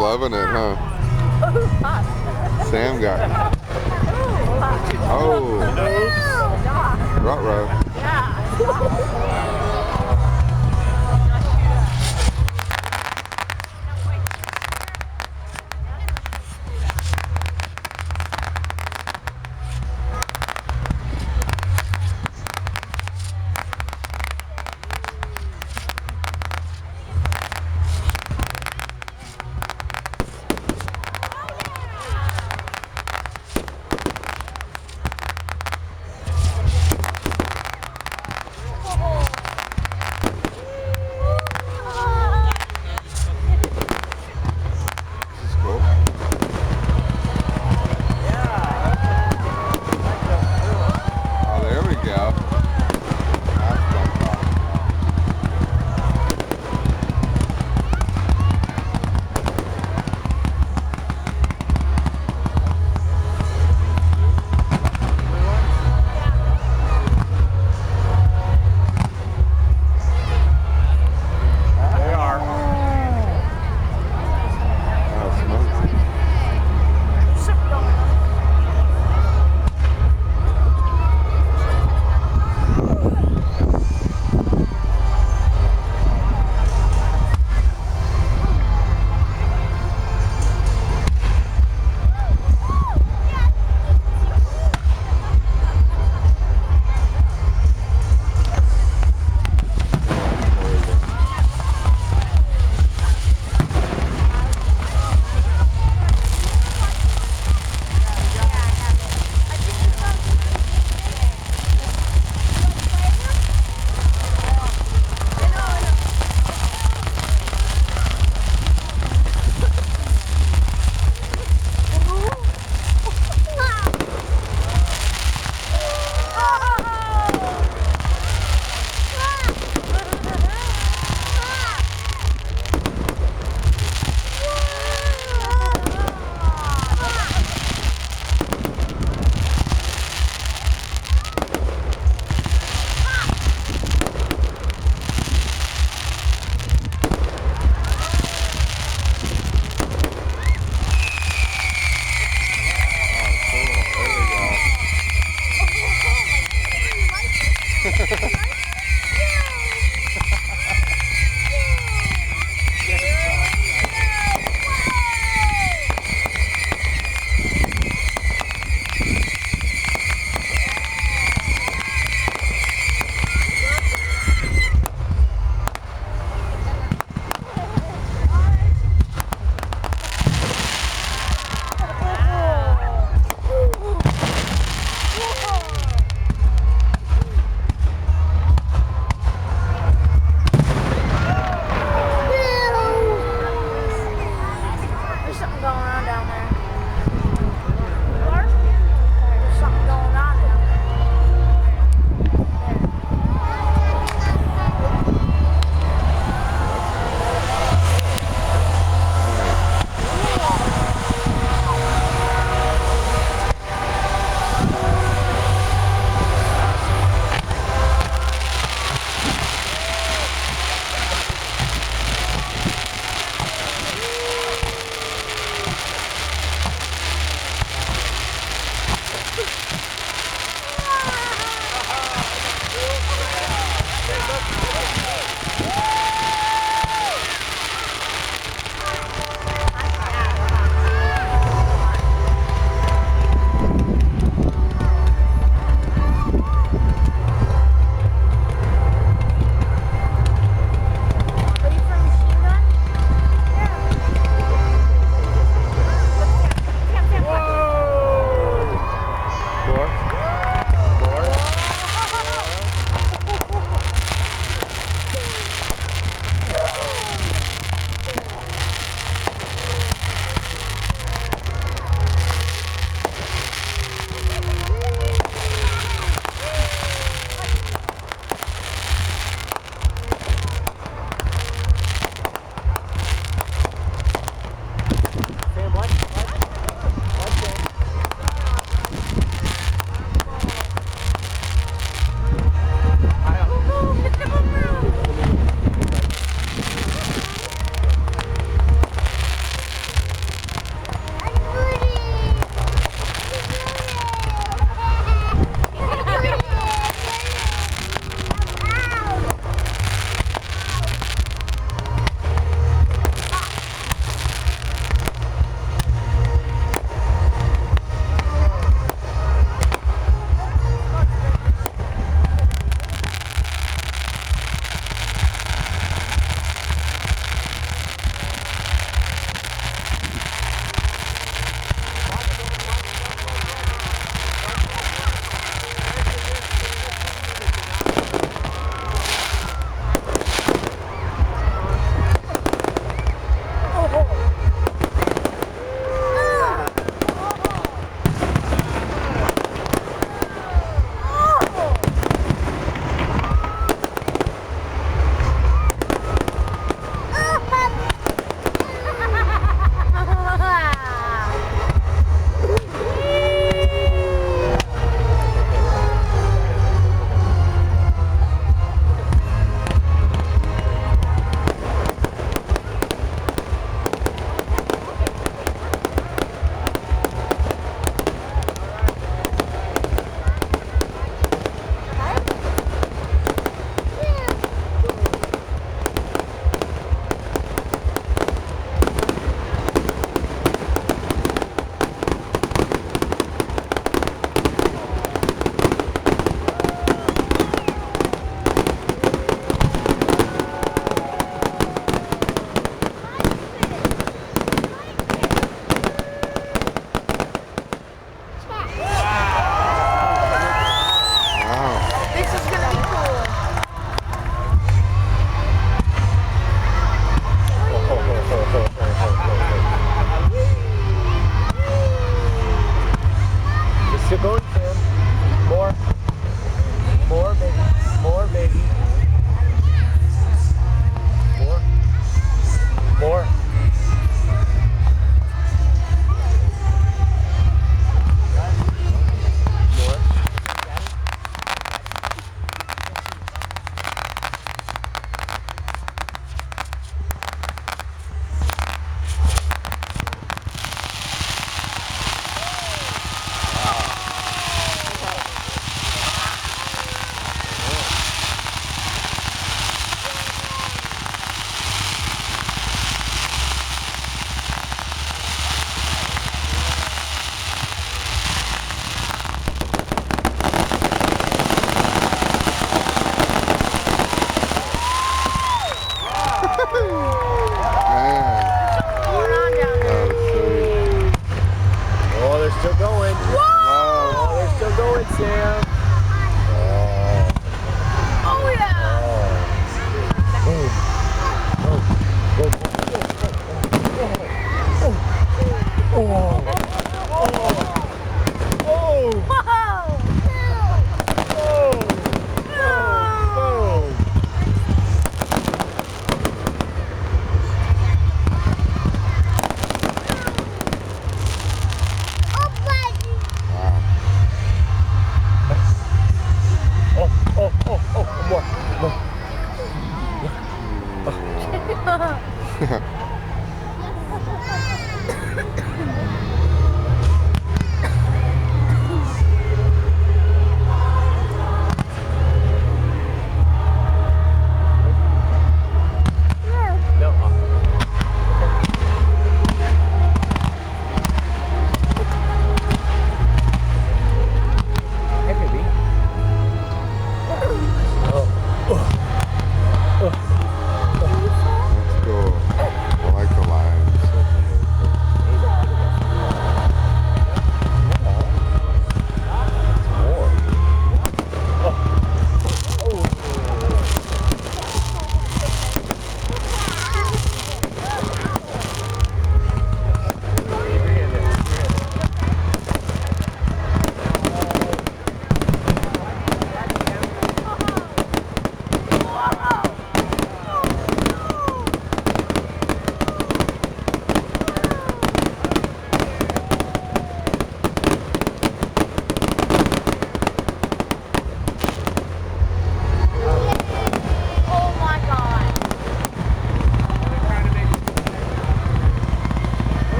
loving it, huh? Sam got it. Oh. Ruh-roh. Man. Going on down there. Oh, they're still going. Whoa. Oh, they're still going, Sam. Oh yeah. Boom.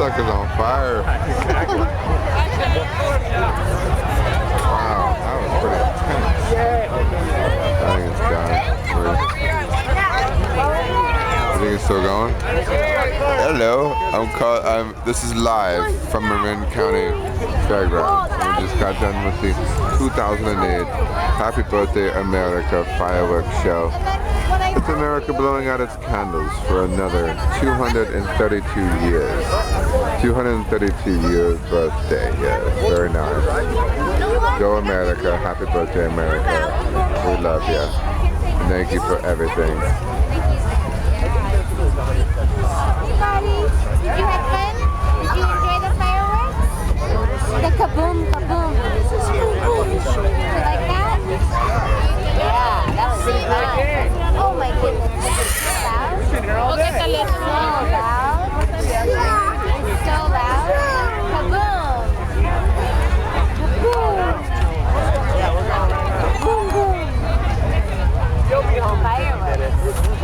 Sucker's on fire. Wow, that was pretty intense. I think it's gone. You think it's still going? Hello, this is live from Marin County Fairgrounds. We just got done with the 2008 Happy Birthday America fireworks show. It's America blowing out its candles for another 232 years. 232 years birthday, yes, very nice. Go America, happy birthday America. We love you. And thank you for everything. Everybody, did you have fun? Did you enjoy the fireworks? The kaboom, kaboom. You like that? Yeah, that was really loud. Oh my goodness. So loud. So loud. Kaboom. Kaboom. Boom, boom. Fireworks.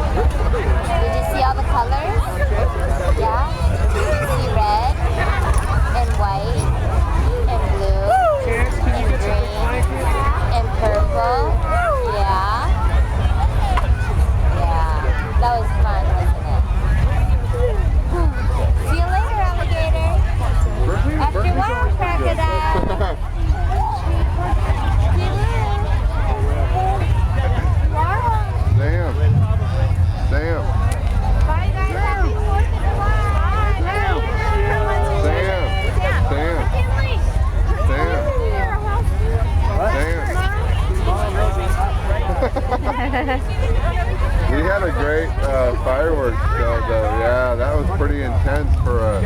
pretty intense for a.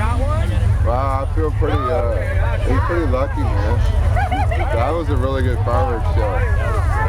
Wow, I feel pretty. He's pretty lucky, man. That was a really good fireworks show.